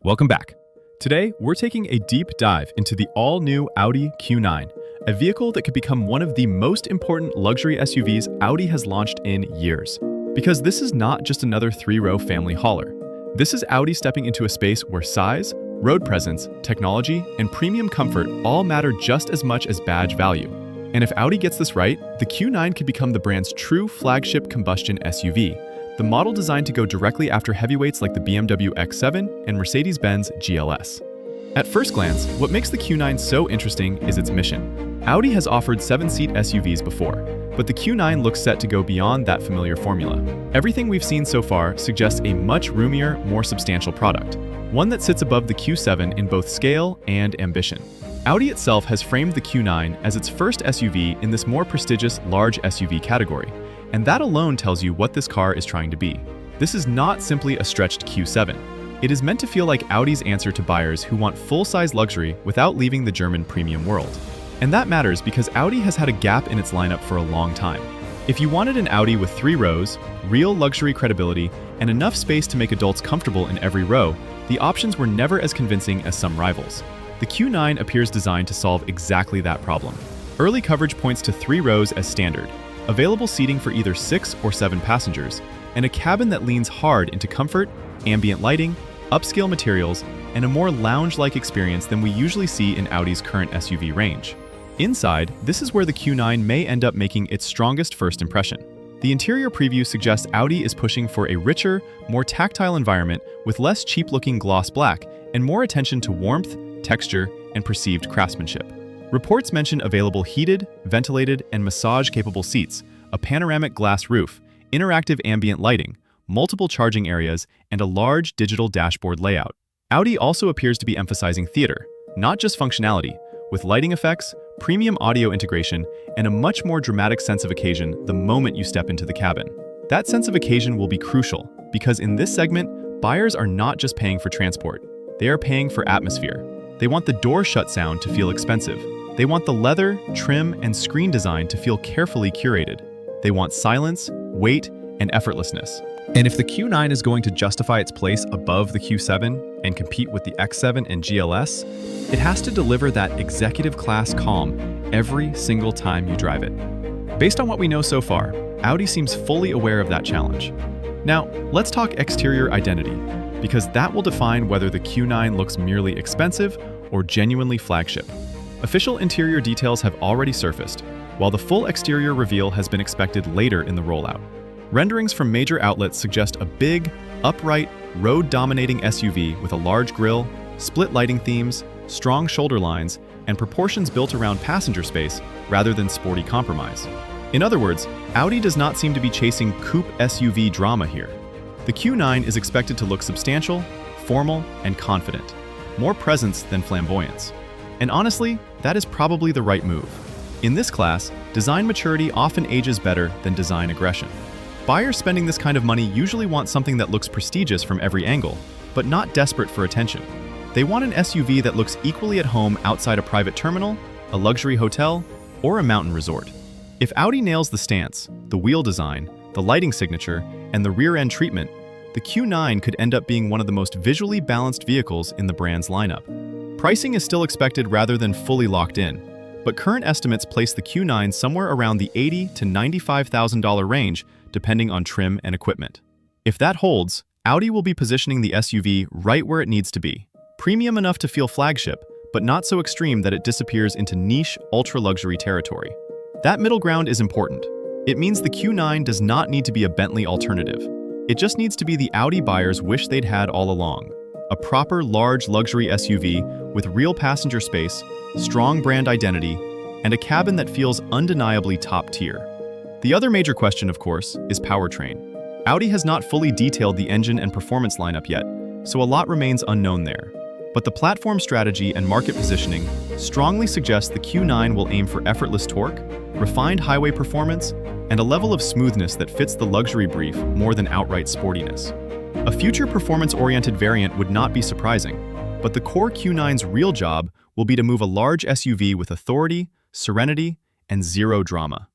Welcome back. Today, we're taking a deep dive into the all-new Audi Q9, a vehicle that could become one of the most important luxury SUVs Audi has launched in years. Because this is not just another three-row family hauler. This is Audi stepping into a space where size, road presence, technology, and premium comfort all matter just as much as badge value. And if Audi gets this right, the Q9 could become the brand's true flagship combustion SUV, the model designed to go directly after heavyweights like the BMW X7 and Mercedes-Benz GLS. At first glance, what makes the Q9 so interesting is its mission. Audi has offered 7-seat SUVs before, but the Q9 looks set to go beyond that familiar formula. Everything we've seen so far suggests a much roomier, more substantial product, one that sits above the Q7 in both scale and ambition. Audi itself has framed the Q9 as its first SUV in this more prestigious large SUV category, and that alone tells you what this car is trying to be. This is not simply a stretched Q7. It is meant to feel like Audi's answer to buyers who want full-size luxury without leaving the German premium world. And that matters because Audi has had a gap in its lineup for a long time. If you wanted an Audi with 3 rows, real luxury credibility, and enough space to make adults comfortable in every row, the options were never as convincing as some rivals. The Q9 appears designed to solve exactly that problem. Early coverage points to 3 rows as standard, available seating for either 6 or 7 passengers, and a cabin that leans hard into comfort, ambient lighting, upscale materials, and a more lounge-like experience than we usually see in Audi's current SUV range. Inside, this is where the Q9 may end up making its strongest first impression. The interior preview suggests Audi is pushing for a richer, more tactile environment with less cheap-looking gloss black and more attention to warmth, texture, and perceived craftsmanship. Reports mention available heated, ventilated, and massage-capable seats, a panoramic glass roof, interactive ambient lighting, multiple charging areas, and a large digital dashboard layout. Audi also appears to be emphasizing theater, not just functionality, with lighting effects, premium audio integration, and a much more dramatic sense of occasion the moment you step into the cabin. That sense of occasion will be crucial, because in this segment, buyers are not just paying for transport. They are paying for atmosphere. They want the door shut sound to feel expensive. They want the leather, trim, and screen design to feel carefully curated. They want silence, weight, and effortlessness. And if the Q9 is going to justify its place above the Q7 and compete with the X7 and GLS, it has to deliver that executive-class calm every single time you drive it. Based on what we know so far, Audi seems fully aware of that challenge. Now, let's talk exterior identity, because that will define whether the Q9 looks merely expensive or genuinely flagship. Official interior details have already surfaced, while the full exterior reveal has been expected later in the rollout. Renderings from major outlets suggest a big, upright, road-dominating SUV with a large grille, split lighting themes, strong shoulder lines, and proportions built around passenger space rather than sporty compromise. In other words, Audi does not seem to be chasing coupe SUV drama here. The Q9 is expected to look substantial, formal, and confident, more presence than flamboyance. And honestly, that is probably the right move. In this class, design maturity often ages better than design aggression. Buyers spending this kind of money usually want something that looks prestigious from every angle, but not desperate for attention. They want an SUV that looks equally at home outside a private terminal, a luxury hotel, or a mountain resort. If Audi nails the stance, the wheel design, the lighting signature, and the rear-end treatment, the Q9 could end up being one of the most visually balanced vehicles in the brand's lineup. Pricing is still expected rather than fully locked in, but current estimates place the Q9 somewhere around the $80,000 to $95,000 range, depending on trim and equipment. If that holds, Audi will be positioning the SUV right where it needs to be. Premium enough to feel flagship, but not so extreme that it disappears into niche, ultra-luxury territory. That middle ground is important. It means the Q9 does not need to be a Bentley alternative. It just needs to be the Audi buyers wish they'd had all along. A proper large luxury SUV with real passenger space, strong brand identity, and a cabin that feels undeniably top tier. The other major question, of course, is powertrain. Audi has not fully detailed the engine and performance lineup yet, so a lot remains unknown there. But the platform strategy and market positioning strongly suggest the Q9 will aim for effortless torque, refined highway performance, and a level of smoothness that fits the luxury brief more than outright sportiness. A future performance-oriented variant would not be surprising, but the core Q9's real job will be to move a large SUV with authority, serenity, and zero drama.